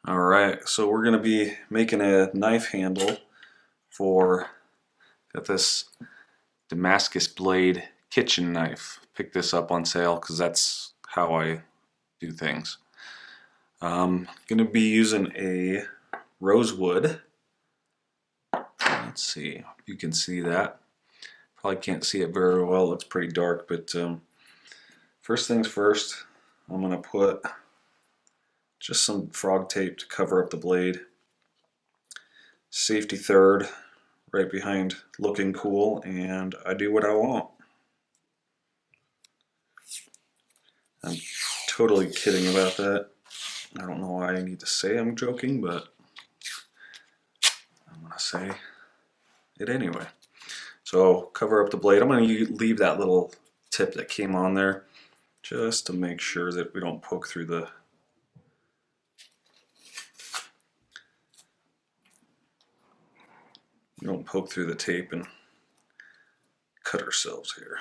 Alright, so we're going to be making a knife handle for, got this Damascus blade kitchen knife. Picked this up on sale because that's how I do things. I'm going to be using a rosewood. Let's see if you can see that. Probably can't see it very well, it's pretty dark, but first things first, I'm going to put just some frog tape to cover up the blade. Safety third, right behind looking cool, and I do what I want. I'm totally kidding about that. I don't know why I need to say I'm joking, but I'm going to say it anyway. So cover up the blade. I'm going to leave that little tip that came on there just to make sure that we don't poke through the tape and cut ourselves here.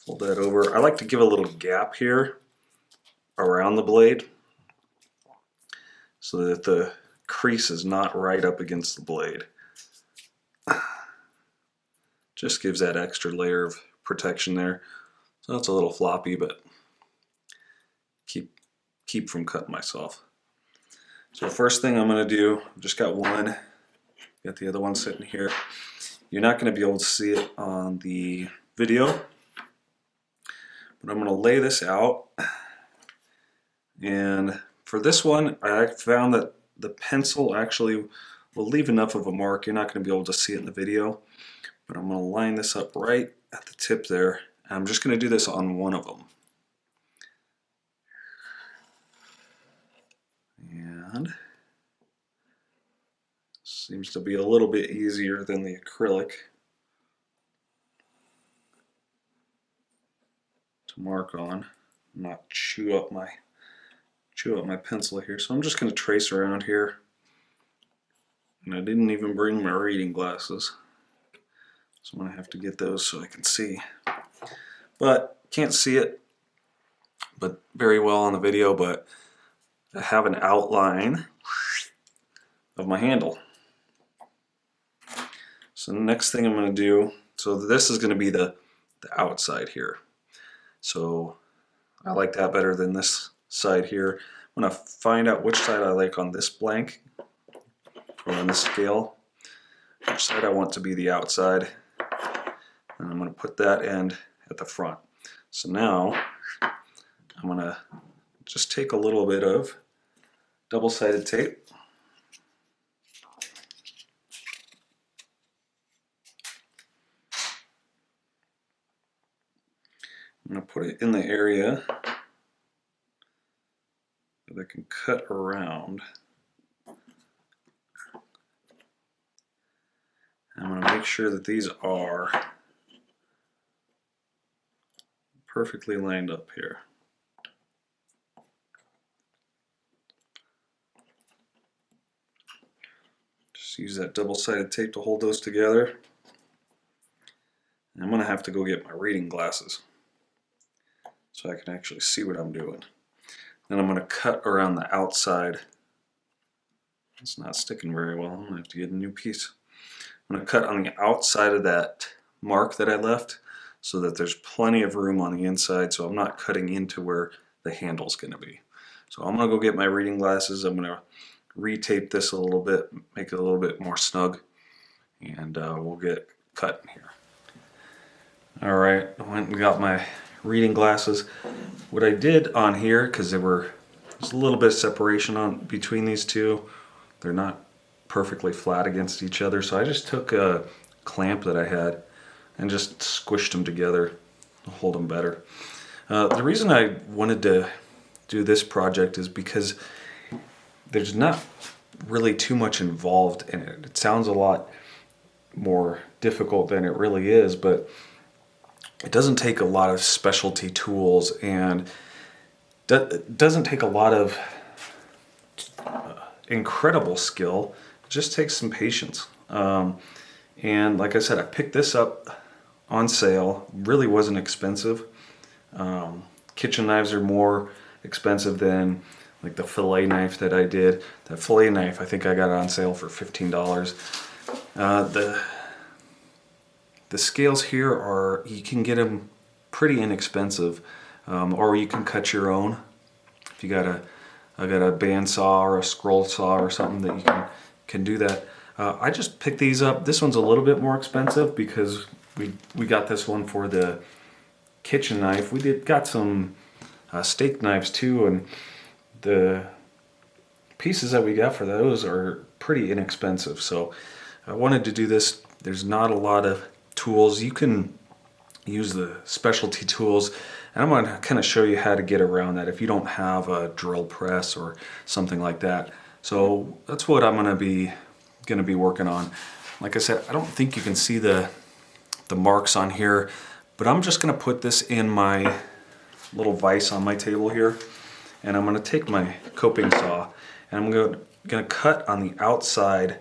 Fold that over. I like to give a little gap here around the blade so that the crease is not right up against the blade. Just gives that extra layer of protection there. So it's a little floppy, but keep from cutting myself. So the first thing I'm going to do, I've just got one, got the other one sitting here. You're not going to be able to see it on the video, but I'm going to lay this out. And for this one, I found that the pencil actually will leave enough of a mark. You're not going to be able to see it in the video, but I'm going to line this up right at the tip there. And I'm just going to do this on one of them. And seems to be a little bit easier than the acrylic to mark on, not chew up my pencil here. So I'm just going to trace around here. And I didn't even bring my reading glasses, so I'm going to have to get those so I can see. But can't see it but very well on the video, but I have an outline of my handle. So the next thing I'm going to do, so this is going to be the outside here. So I like that better than this side here. I'm going to find out which side I like on this blank, or on this scale, which side I want to be the outside. And I'm going to put that end at the front. So now I'm going to just take a little bit of double-sided tape. I'm going to put it in the area that I can cut around. I'm going to make sure that these are perfectly lined up here. Just use that double-sided tape to hold those together. And I'm going to have to go get my reading glasses so I can actually see what I'm doing. Then I'm going to cut around the outside. It's not sticking very well. I'm going to have to get a new piece. I'm going to cut on the outside of that mark that I left so that there's plenty of room on the inside, so I'm not cutting into where the handle's going to be. So I'm going to go get my reading glasses. I'm going to retape this a little bit, make it a little bit more snug, and we'll get cutting here. Alright, I went and got my reading glasses. What I did on here, because there's a little bit of separation between these two, they're not perfectly flat against each other, so I just took a clamp that I had and just squished them together to hold them better. The reason I wanted to do this project is because there's not really too much involved in it. It sounds a lot more difficult than it really is, but it doesn't take a lot of specialty tools, and it doesn't take a lot of incredible skill. It just takes some patience. And like I said, I picked this up on sale. Really wasn't expensive. Kitchen knives are more expensive than like the fillet knife that I did. That fillet knife, I think I got it on sale for $15. The scales here are, you can get them pretty inexpensive, or you can cut your own. If you got I got a bandsaw or a scroll saw or something that you can do that. I just picked these up. This one's a little bit more expensive because we got this one for the kitchen knife. We got some steak knives too, and the pieces that we got for those are pretty inexpensive. So I wanted to do this. There's not a lot of tools. You can use the specialty tools, and I'm going to kind of show you how to get around that if you don't have a drill press or something like that. So that's what I'm going to be working on. Like I said, I don't think you can see the marks on here, but I'm just going to put this in my little vise on my table here, and I'm going to take my coping saw and I'm going to cut on the outside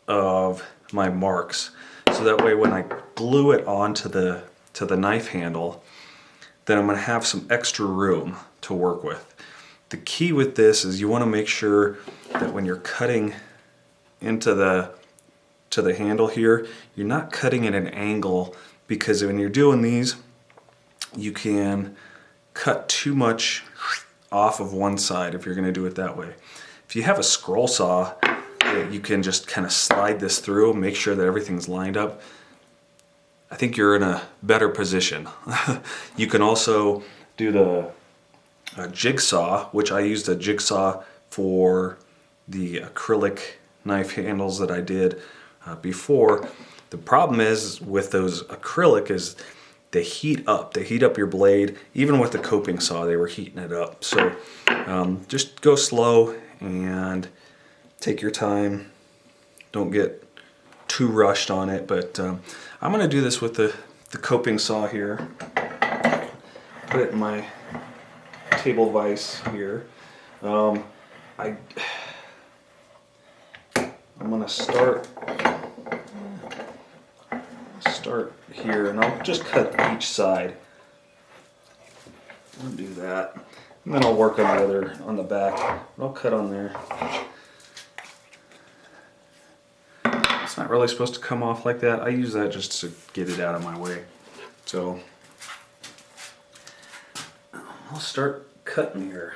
of my marks, so that way when I glue it onto the knife handle, then I'm going to have some extra room to work with. The key with this is you want to make sure that when you're cutting into the handle here, you're not cutting at an angle, because when you're doing these, you can cut too much off of one side if you're going to do it that way. If you have a scroll saw, you can just kind of slide this through, make sure that everything's lined up. I think you're in a better position. You can also do the jigsaw, which I used a jigsaw for the acrylic knife handles that I did before. The problem is with those acrylic is they heat up. They heat up your blade. Even with the coping saw, they were heating it up. So just go slow and take your time. Don't get too rushed on it. But I'm going to do this with the coping saw here. Put it in my table vise here. I'm going to start here, and I'll just cut each side. I'll do that, and then I'll work on the back. I'll cut on there. It's not really supposed to come off like that. I use that just to get it out of my way. So I'll start cutting here.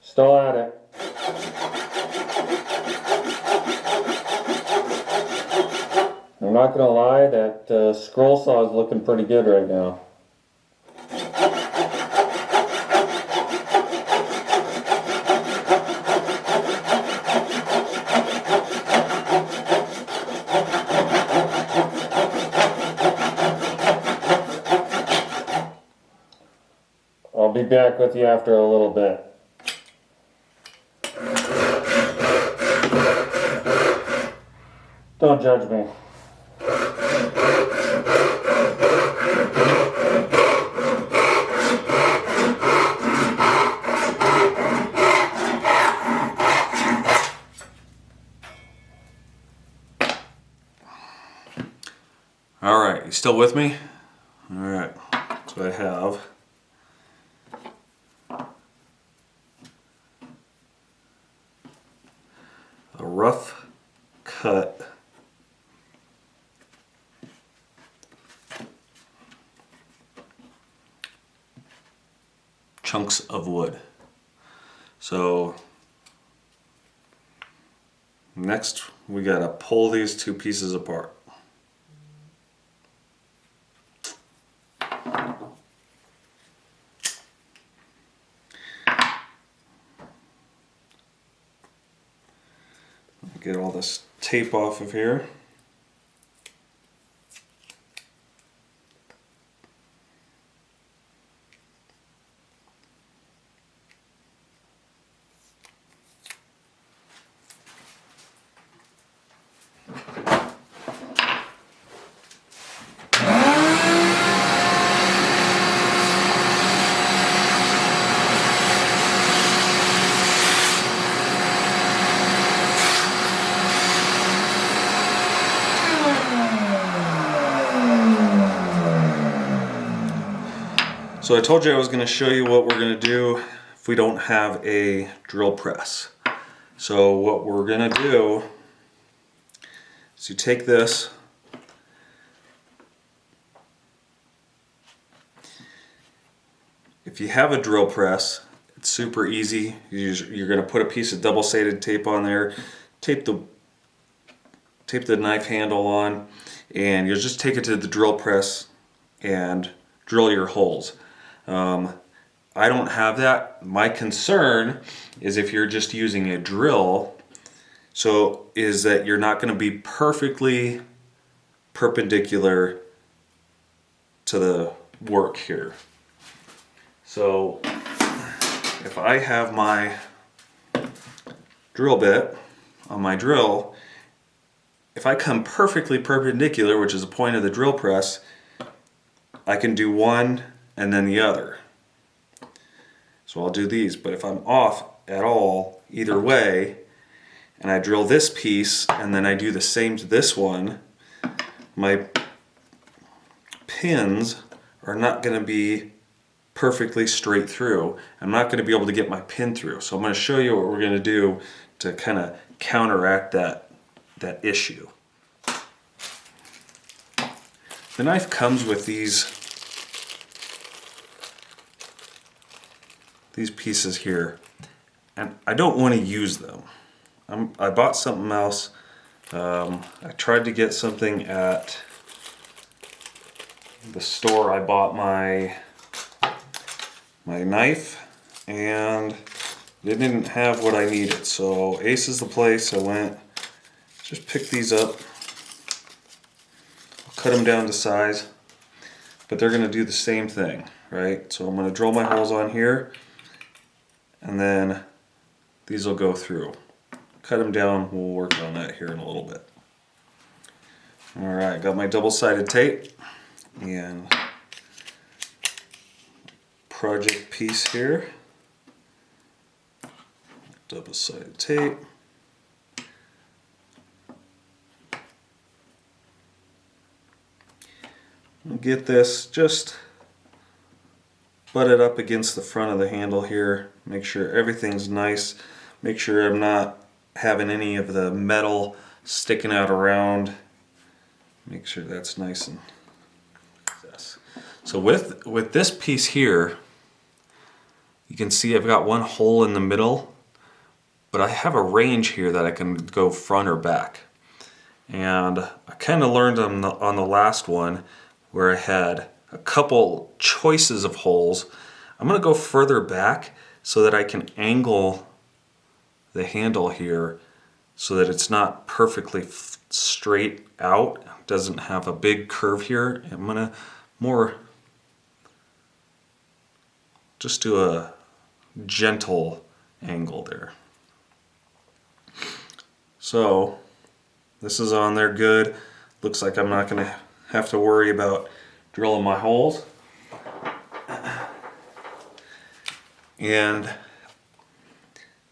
Still at it. I'm not going to lie, that scroll saw is looking pretty good right now. I'll be back with you after a little bit. Don't judge me. All right, you still with me? All right, so I have a rough cut chunks of wood. So next we gotta pull these two pieces apart. Get all this tape off of here. So I told you I was going to show you what we're going to do if we don't have a drill press. So what we're going to do is you take this, if you have a drill press, it's super easy. You're going to put a piece of double-sided tape on there, tape the knife handle on, and you'll just take it to the drill press and drill your holes. I don't have that. My concern is if you're just using a drill, is that you're not going to be perfectly perpendicular to the work here. So if I have my drill bit on my drill, if I come perfectly perpendicular, which is the point of the drill press, I can do one and then the other. So I'll do these, but if I'm off at all either way, and I drill this piece and then I do the same to this one, my pins are not going to be perfectly straight through. I'm not going to be able to get my pin through. So I'm going to show you what we're going to do to kind of counteract that issue. The knife comes with these pieces here, and I don't want to use them. I bought something else. I tried to get something at the store I bought my knife, and they didn't have what I needed. So Ace is the place. I went, just pick these up. I'll cut them down to size, but they're going to do the same thing, right? So I'm going to drill my holes on here, and then these will go through. Cut them down, we'll work on that here in a little bit. Alright, got my double-sided tape and project piece here. Double-sided tape. I'll get this just butted up against the front of the handle here. Make sure everything's nice. Make sure I'm not having any of the metal sticking out around. Make sure that's nice and this. So with this piece here, you can see I've got one hole in the middle, but I have a range here that I can go front or back. And I kind of learned on the last one where I had a couple choices of holes. I'm going to go further back so that I can angle the handle here so that it's not perfectly straight out. It doesn't have a big curve here. I'm going to more just do a gentle angle there. So this is on there good. Looks like I'm not going to have to worry about drilling my holes. And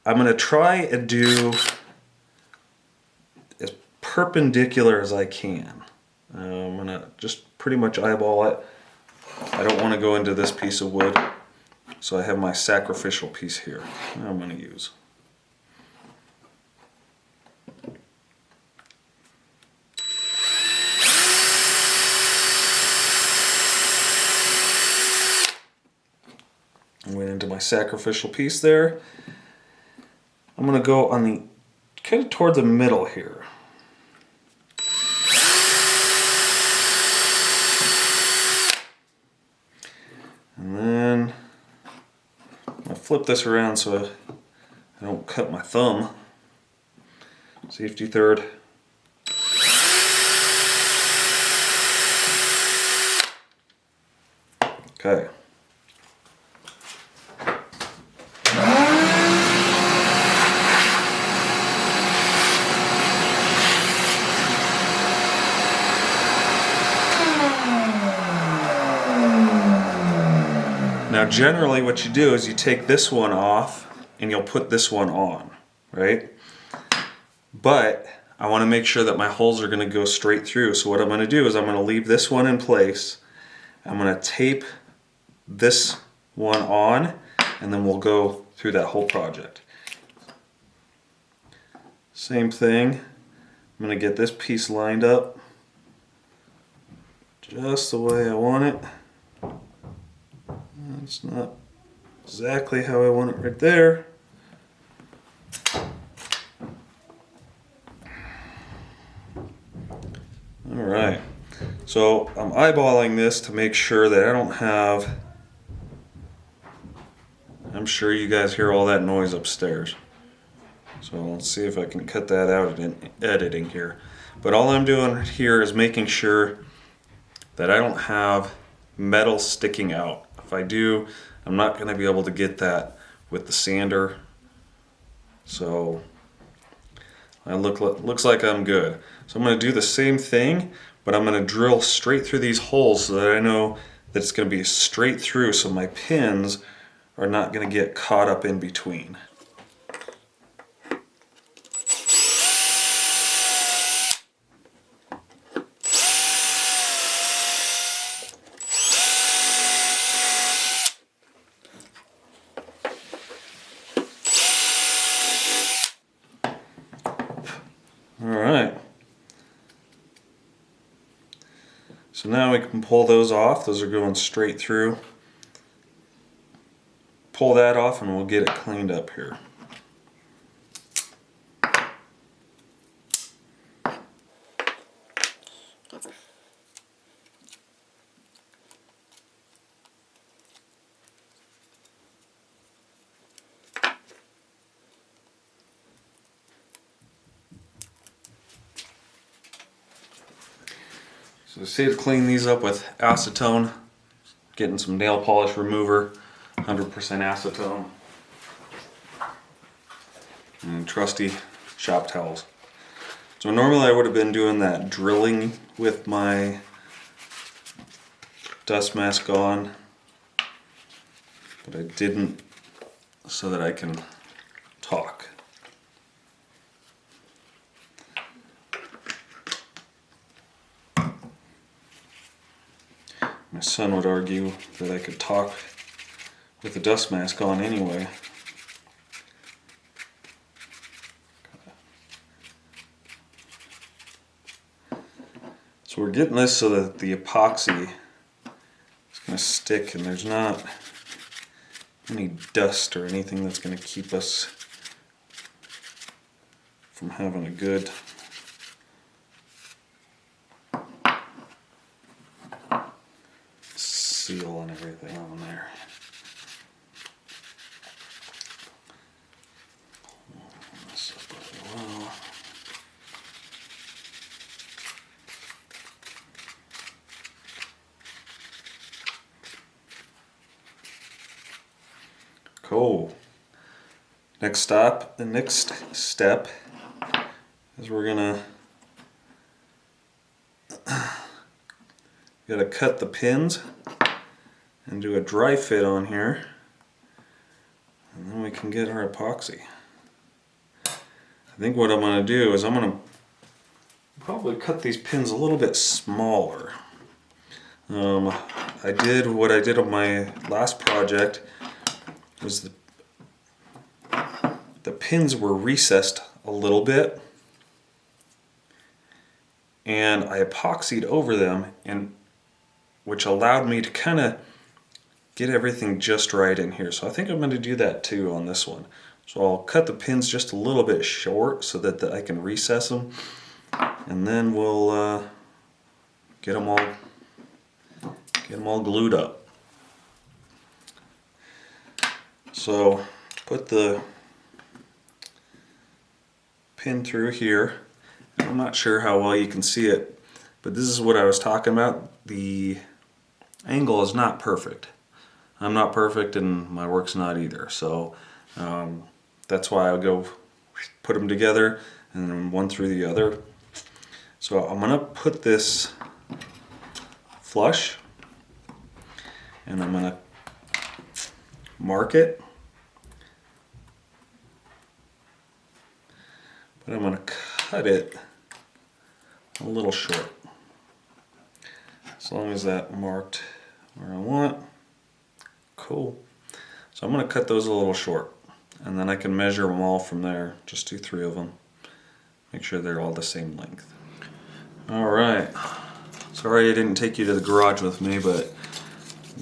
I'm going to try and do as perpendicular as I can. I'm going to just pretty much eyeball it. I don't want to go into this piece of wood, so I have my sacrificial piece here that I'm going to use. I went into my sacrificial piece there. I'm going to go on the kind of toward the middle here. And then I'll flip this around so I don't cut my thumb. Safety third. Okay. Now generally what you do is you take this one off and you'll put this one on, right? But I want to make sure that my holes are going to go straight through. So what I'm going to do is I'm going to leave this one in place. I'm going to tape this one on, and then we'll go through that whole project. Same thing. I'm going to get this piece lined up just the way I want it. It's not exactly how I want it right there. Alright, so I'm eyeballing this to make sure that I don't have, I'm sure you guys hear all that noise upstairs. So let's see if I can cut that out in editing here. But all I'm doing here is making sure that I don't have metal sticking out. If I do, I'm not going to be able to get that with the sander. So it looks like I'm good. So I'm going to do the same thing, but I'm going to drill straight through these holes so that I know that it's going to be straight through, so my pins are not going to get caught up in between. Alright, so now we can pull those off. Those are going straight through. Pull that off and we'll get it cleaned up here. So say to clean these up with acetone, getting some nail polish remover, 100% acetone, and trusty shop towels. So normally I would have been doing that drilling with my dust mask on, but I didn't so that I can talk. My son would argue that I could talk with the dust mask on anyway. So we're getting this so that the epoxy is going to stick and there's not any dust or anything that's going to keep us from having a good seal and everything on there. This up really well. Cool. The next step is we're gonna gotta cut the pins and do a dry fit on here, and then we can get our epoxy. I think what I'm going to do is I'm going to probably cut these pins a little bit smaller. I did what I did on my last project was the pins were recessed a little bit, and I epoxied over them, and which allowed me to kind of get everything just right in here. So I think I'm going to do that too on this one. So I'll cut the pins just a little bit short so that I can recess them, and then we'll get them all glued up. So put the pin through here. I'm not sure how well you can see it, but this is what I was talking about. The angle is not perfect. I'm not perfect and my work's not either. So that's why I'll go put them together and then one through the other. So I'm gonna put this flush and I'm gonna mark it, but I'm gonna cut it a little short. As long as that marked where I want. Cool. So I'm going to cut those a little short, and then I can measure them all from there. Just do 3 of them. Make sure they're all the same length. Alright. Sorry I didn't take you to the garage with me, but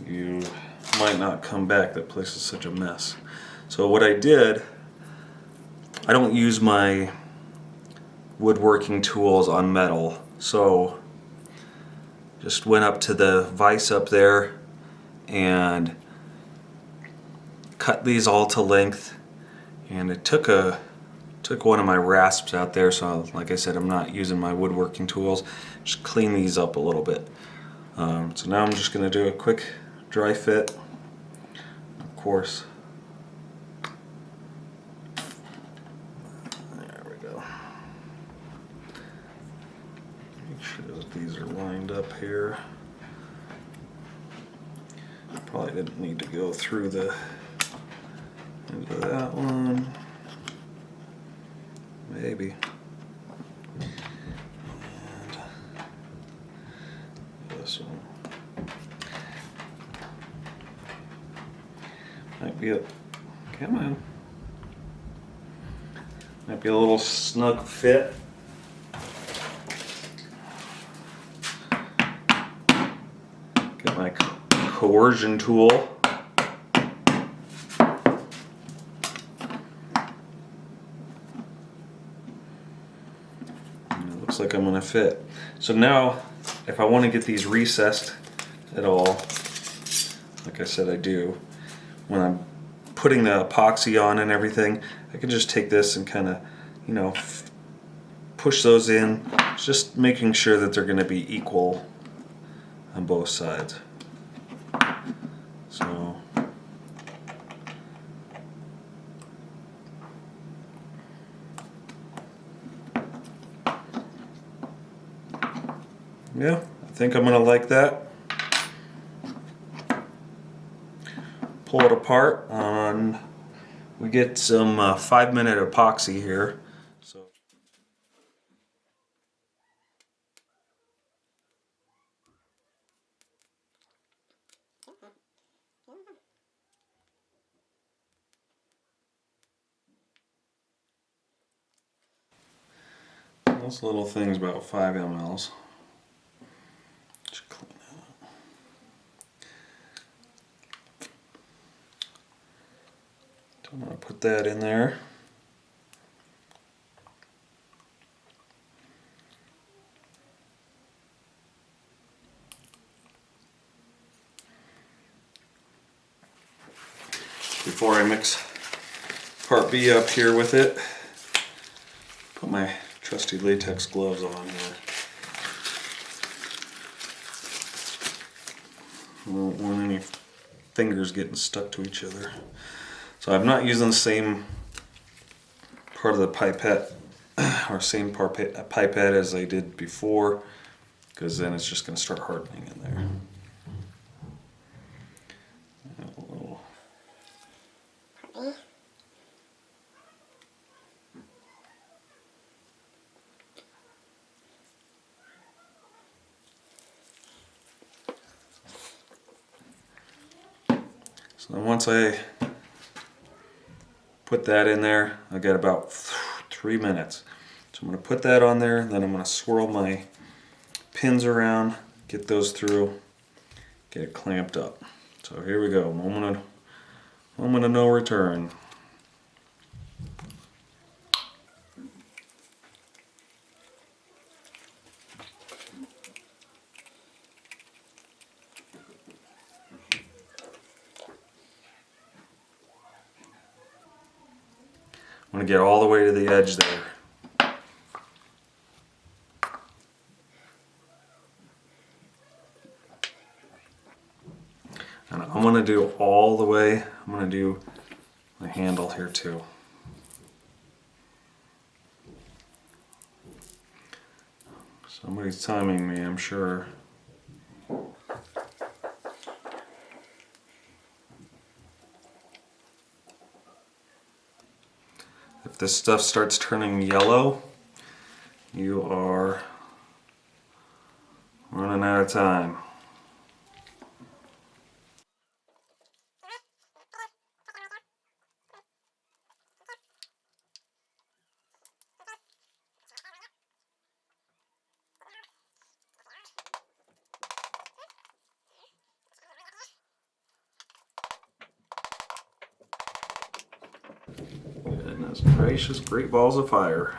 you might not come back. That place is such a mess. So what I did, I don't use my woodworking tools on metal, so just went up to the vise up there and cut these all to length, and it took one of my rasps out there, so like I said, I'm not using my woodworking tools. Just clean these up a little bit. So now I'm just going to do a quick dry fit. Of course, there we go. Make sure that these are lined up here. Probably didn't need to go through the into that one. Maybe. And this one. Might be a, come on. Might be a little snug fit. Get my coercion tool. Looks like I'm gonna fit. So now, if I want to get these recessed at all, like I said I do, when I'm putting the epoxy on and everything, I can just take this and kind of, you know, push those in, just making sure that they're going to be equal on both sides. So yeah, I think I'm going to like that. Pull it apart. We get some 5-minute epoxy here. So this little thing's about 5 mLs. Just clean that up. I'm going to put that in there. Before I mix part B up here with it, put my trusty latex gloves on here. I don't want any fingers getting stuck to each other. So I'm not using the same part of the pipette or same pipette as I did before, because then it's just going to start hardening in there. So then once I put that in there, I got about 3 minutes. So I'm going to put that on there, and then I'm going to swirl my pins around, get those through, get it clamped up. So here we go, moment of no return. I'm going to get all the way to the edge there. And I'm going to do all the way. I'm going to do the handle here too. Somebody's timing me, I'm sure. If this stuff starts turning yellow, you are running out of time. Goodness gracious, great balls of fire.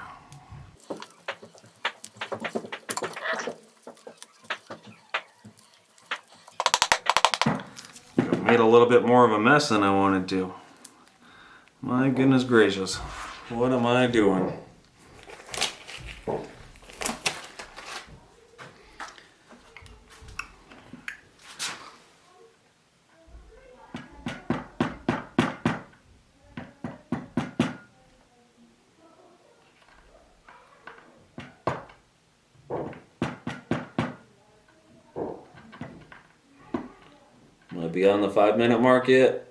Made a little bit more of a mess than I wanted to. My goodness gracious, what am I doing? Am I beyond the 5-minute mark yet?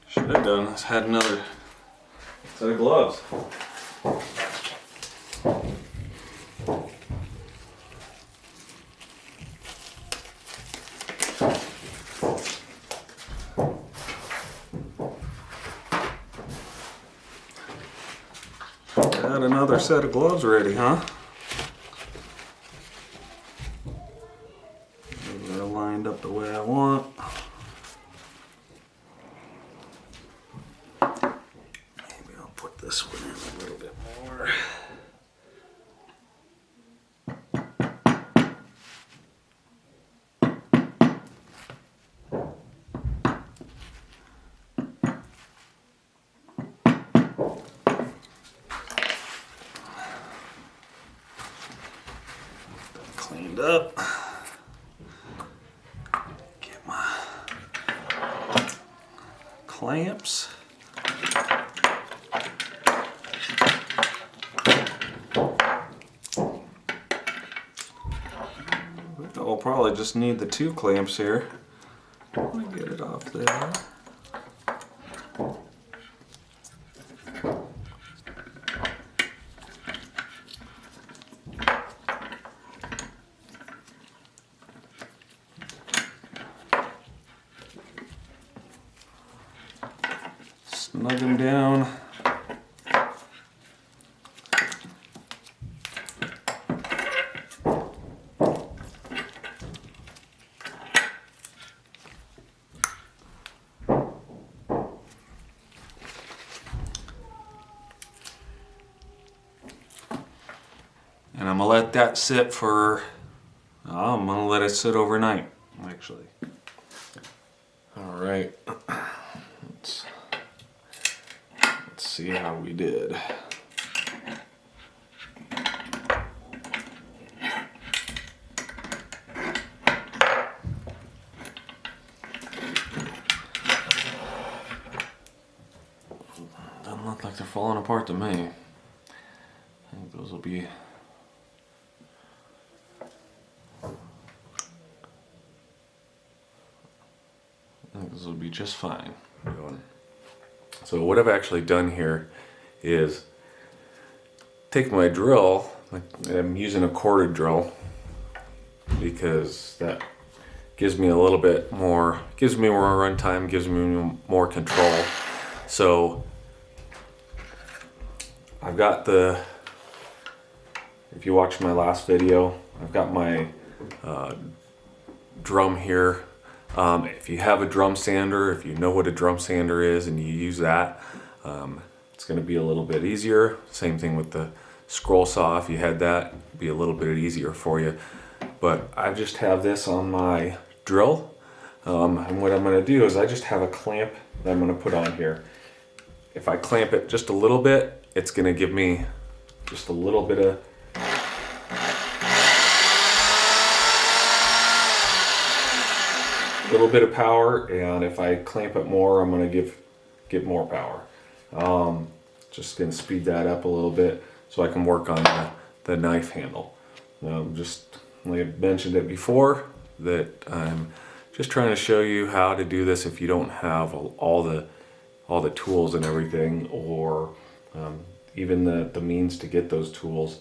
Should have done is had another set of gloves. Got another set of gloves ready, huh? They're lined up the way I want. Maybe I'll put this one in a little bit more. Cleaned up. Get my clamps. I'll probably just need the 2 clamps here. Let me get it off there. Snug them down. And I'm gonna let that sit for, I'm gonna let it sit overnight, actually. All right, let's see how we did. Doesn't look like they're falling apart to me. I think those will be. I think this will be just fine. So what I've actually done here is take my drill. I'm using a corded drill because that gives me a little bit more, gives me more run time, gives me more control. So I've got the, if you watched my last video, I've got my drum here. If you have a drum sander, if you know what a drum sander is and you use that, it's going to be a little bit easier. Same thing with the scroll saw. If you had that, it'd be a little bit easier for you. But I just have this on my drill. And what I'm going to do is I just have a clamp that I'm going to put on here. If I clamp it just a little bit, it's going to give me just a little bit of power, and if I clamp it more, I'm going to get more power. Just going to speed that up a little bit so I can work on the knife handle. Just like I mentioned it before, that I'm just trying to show you how to do this if you don't have all the tools and everything, or even the means to get those tools.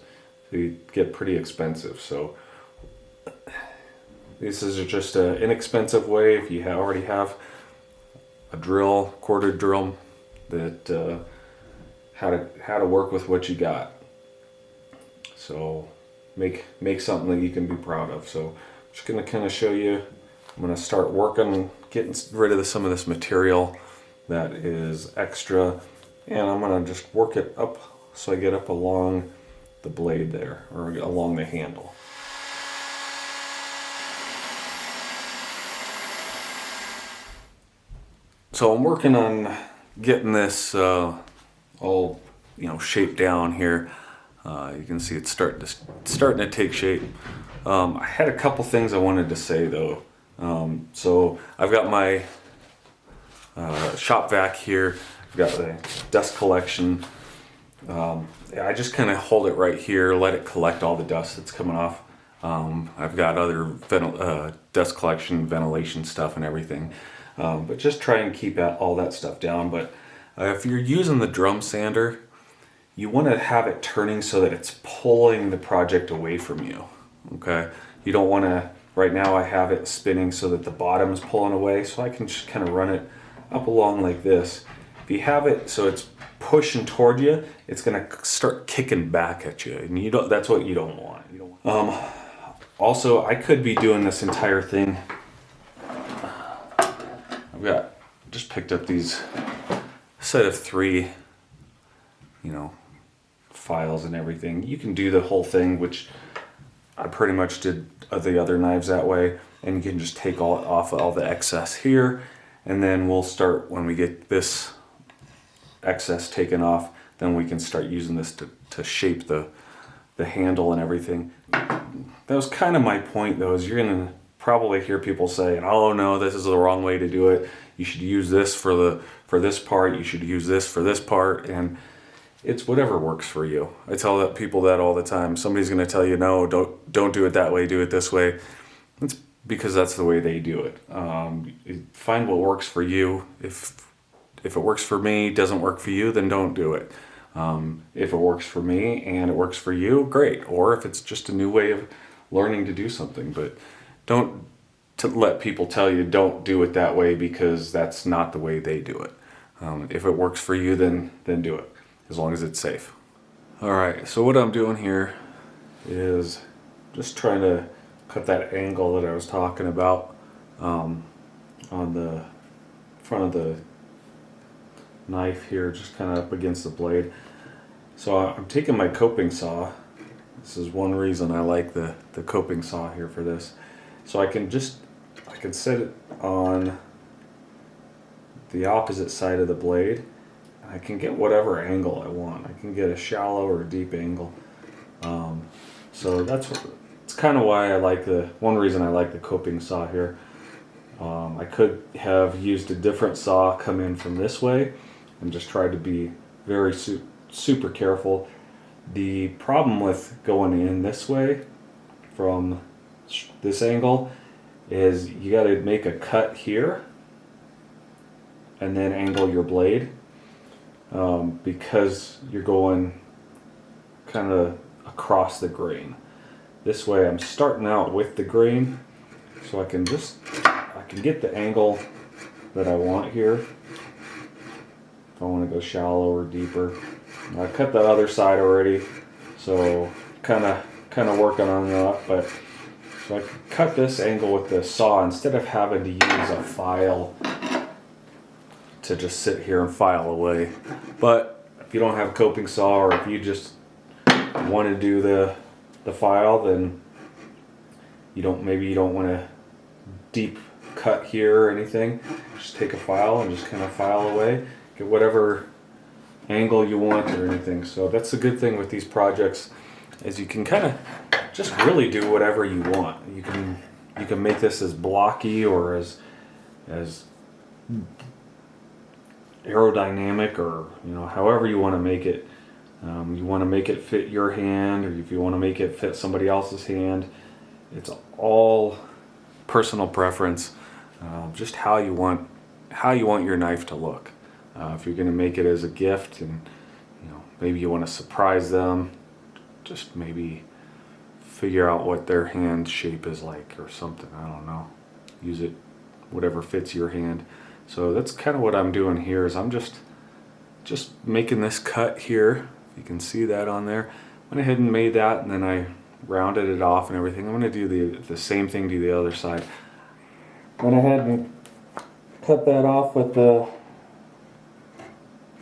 They get pretty expensive. So this is just an inexpensive way if you already have a drill, quarter drill, that how to work with what you got. So make something that you can be proud of. So I'm just going to kind of show you. I'm going to start working, getting rid of some of this material that is extra, and I'm going to just work it up so I get up along the blade there, or along the handle. So I'm working on getting this all shaped down here. You can see it's starting to take shape. I had a couple things I wanted to say though. So I've got my shop vac here. I've got the dust collection. I just kind of hold it right here, let it collect all the dust that's coming off. I've got other dust collection, ventilation stuff and everything. But just try and keep all that stuff down. But if you're using the drum sander, you want to have it turning so that it's pulling the project away from you. Okay, you don't want to. Right now I have it spinning so that the bottom is pulling away, so I can just kind of run it up along like this. If you have it so it's pushing toward you, it's going to start kicking back at you, and that's what you don't want. Also, I could be doing this entire thing. I've just picked up these set of 3, files and everything. You can do the whole thing, which I pretty much did the other knives that way, and you can just take off all the excess here, and then we'll start, when we get this excess taken off, then we can start using this to shape the handle and everything. That was kind of my point though, is you're gonna probably hear people say, oh no, this is the wrong way to do it. You should use this for this part, you should use this for this part, and it's whatever works for you. I tell people that all the time. Somebody's going to tell you, no, don't do it that way, do it this way. It's because that's the way they do it. Find what works for you. If it works for me, doesn't work for you, then don't do it. If it works for me and it works for you, great. Or if it's just a new way of learning to do something. But don't let people tell you don't do it that way, because that's not the way they do it. If it works for you, then do it, as long as it's safe. Alright, so what I'm doing here is just trying to cut that angle that I was talking about on the front of the knife here, just kind of up against the blade. So I'm taking my coping saw. This is one reason I like the coping saw here for this. So I can set it on the opposite side of the blade. I can get whatever angle I want. I can get a shallow or a deep angle. So it's kind of why I like one reason I like the coping saw here. I could have used a different saw, come in from this way, and just tried to be very super careful. The problem with going in this way from this angle is you got to make a cut here and then angle your blade, because you're going kind of across the grain. This way I'm starting out with the grain, so I can get the angle that I want here. If I want to go shallow or deeper. I cut the other side already, so kind of working on that. But so I can cut this angle with the saw instead of having to use a file to just sit here and file away. But you don't have a coping saw, or if you just want to do the file, then maybe you don't want to deep cut here or anything. Just take a file and just kind of file away, get whatever angle you want or anything. So that's the good thing with these projects, is you can kind of just really do whatever you want. You can make this as blocky or as aerodynamic, or however you want to make it. You want to make it fit your hand, or if you want to make it fit somebody else's hand. It's all personal preference. Just how you want your knife to look. If you're going to make it as a gift, and maybe you want to surprise them, just maybe figure out what their hand shape is like or something. I don't know. Use it whatever fits your hand. So that's kind of what I'm doing here, is I'm just making this cut here. You can see that on there. Went ahead and made that, and then I rounded it off and everything. I'm going to do the same thing to the other side. Went ahead and cut that off with the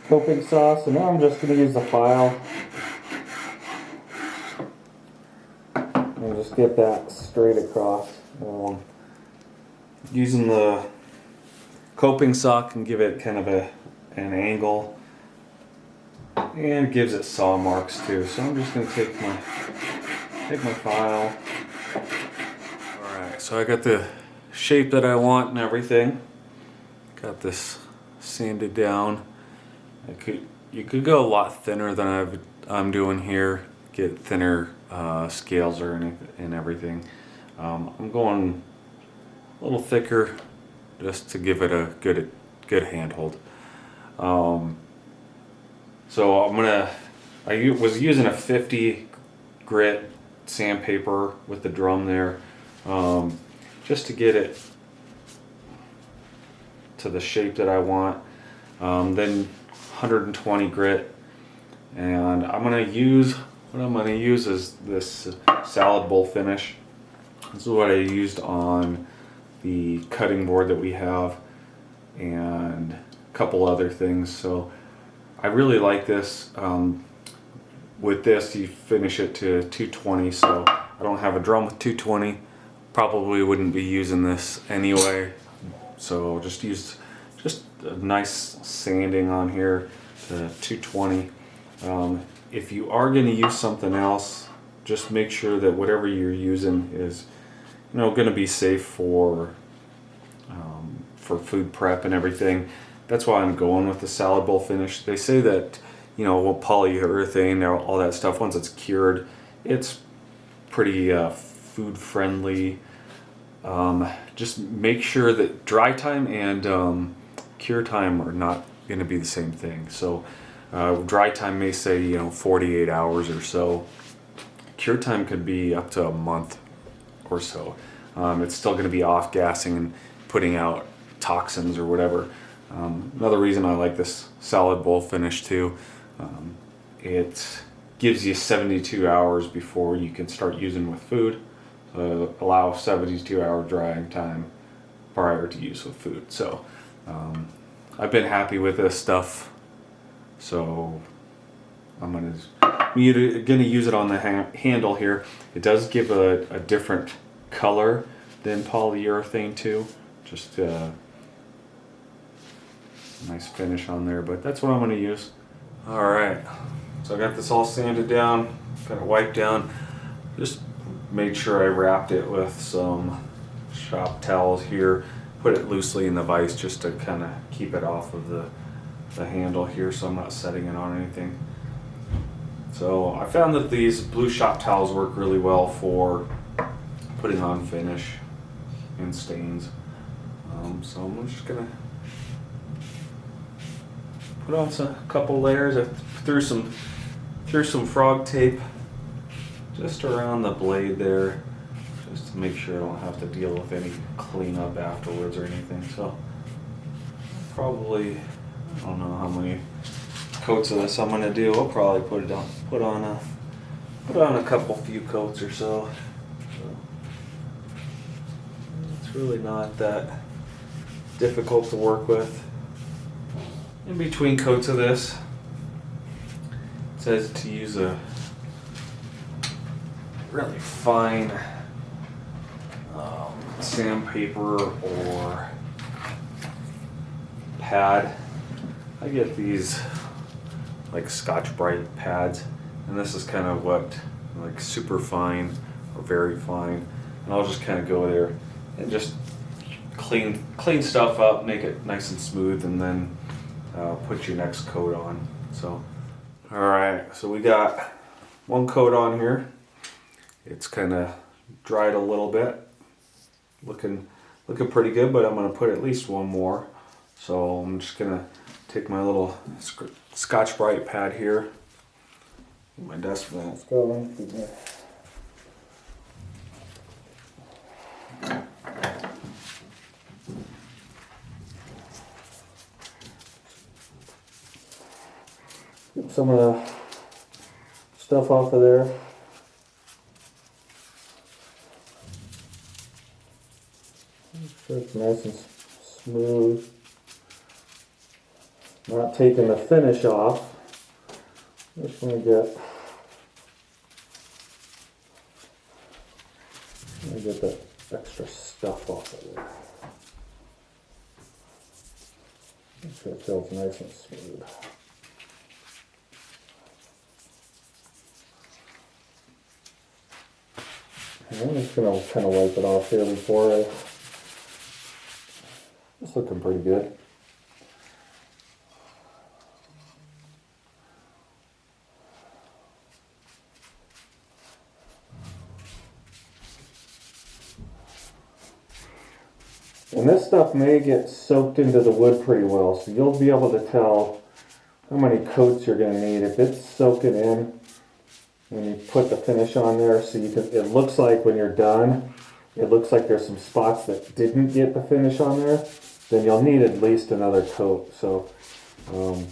coping saw. So now I'm just going to use the file and just get that straight across. Using the coping saw can give it kind of an angle, and it gives it saw marks too. So I'm just going to take my file. Alright, so I got the shape that I want and everything. Got this sanded down. You could go a lot thinner than I'm doing here. Get thinner scales and everything. I'm going a little thicker just to give it a good handhold. So I was using a 50 grit sandpaper with the drum there, just to get it to the shape that I want. Then 120 grit, and what I'm going to use is this salad bowl finish. This is what I used on the cutting board that we have, and a couple other things. So I really like this. With this, you finish it to 220, so I don't have a drum with 220. Probably wouldn't be using this anyway, so just used a nice sanding on here to 220. If you are going to use something else, just make sure that whatever you're using is going to be safe for food prep and everything. That's why I'm going with the salad bowl finish. They say that polyurethane, all that stuff, once it's cured, it's pretty food friendly. Just make sure that dry time and cure time are not going to be the same thing. So dry time may say 48 hours or so. Cure time could be up to a month or so. It's still going to be off gassing and putting out toxins or whatever. Another reason I like this salad bowl finish too, it gives you 72 hours before you can start using with food. Allow 72-hour drying time prior to use with food. So I've been happy with this stuff. So I'm going to use it on the handle here. It does give a different color than polyurethane too. Just nice finish on there, but that's what I'm going to use. Alright, so I got this all sanded down, got it wiped down. Just made sure I wrapped it with some shop towels here, put it loosely in the vise just to kind of keep it off of the handle here, so I'm not setting it on anything. So I found that these blue shop towels work really well for putting on finish and stains. So I'm just gonna put on a couple layers. I threw some frog tape just around the blade there, just to make sure I don't have to deal with any cleanup afterwards or anything. So probably, I don't know how many coats of this I'm gonna do. I'll probably put on a few coats or so. It's really not that difficult to work with. In between coats of this, says to use a really fine sandpaper or pad. I get these like Scotch-Brite pads, and this is kind of what, like super fine or very fine, and I'll just kind of go there and just clean stuff up, make it nice and smooth, and then put your next coat on. So, all right, so we got one coat on here. It's kind of dried a little bit, looking pretty good, but I'm gonna put at least one more. So I'm just gonna take my little Scotch-Brite pad here. My desk vent's going. Get some of the stuff off of there. Make sure it's nice and smooth. Not taking the finish off. Just want to get the extra stuff off of there. Make sure it feels nice and smooth. I'm just going to kind of wipe it off here before it's looking pretty good. And this stuff may get soaked into the wood pretty well, so you'll be able to tell how many coats you're going to need. If it's soaking in when you put the finish on there, so you can, it looks like when you're done, it looks like there's some spots that didn't get the finish on there, then you'll need at least another coat. So I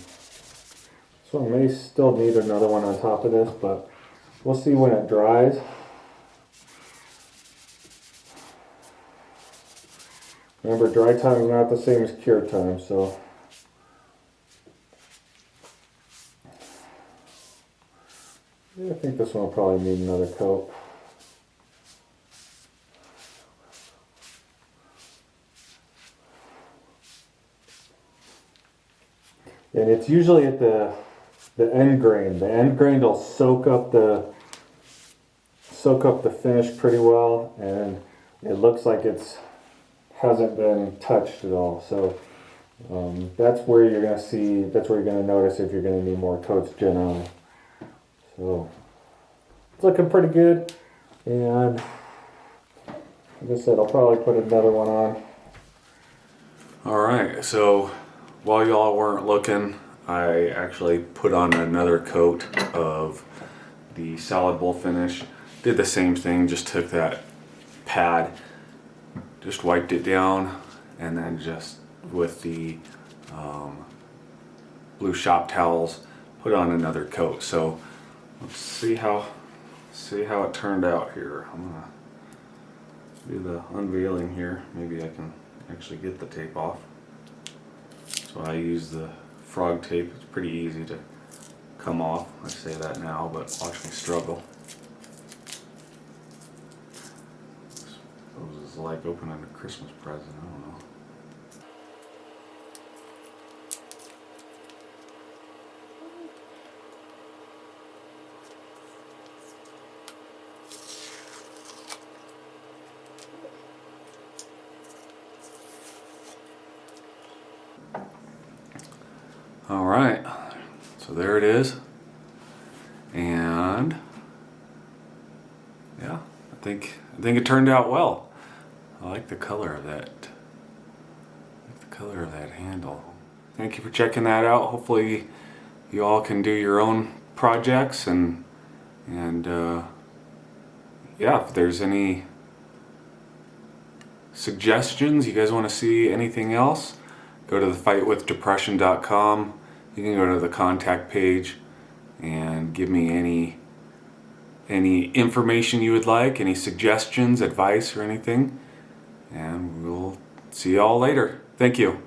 may still need another one on top of this, but we'll see when it dries. Remember, dry time is not the same as cure time, so yeah, I think this one will probably need another coat. And it's usually at the end grain. The end grain will soak up the finish pretty well, and it looks like it's hasn't been touched at all. So that's where you're going to see, that's where you're going to notice if you're going to need more coats generally. So it's looking pretty good, and like I said, I'll probably put another one on. Alright, so while y'all weren't looking, I actually put on another coat of the solid bowl finish. Did the same thing, just took that pad, just wiped it down, and then just with the blue shop towels put on another coat. So let's see how it turned out here. I'm gonna do the unveiling here. Maybe I can actually get the tape off. So I use the frog tape. It's pretty easy to come off. I say that now, but watch me struggle. It was like opening a Christmas present, I don't know. All right, so there it is, and yeah, I think it turned out well. I like the color of that. Handle. Thank you for checking that out. Hopefully, you all can do your own projects, and yeah, if there's any suggestions, you guys want to see anything else, go to thefightwithdepression.com. You can go to the contact page and give me any information you would like, any suggestions, advice, or anything. And we'll see you all later. Thank you.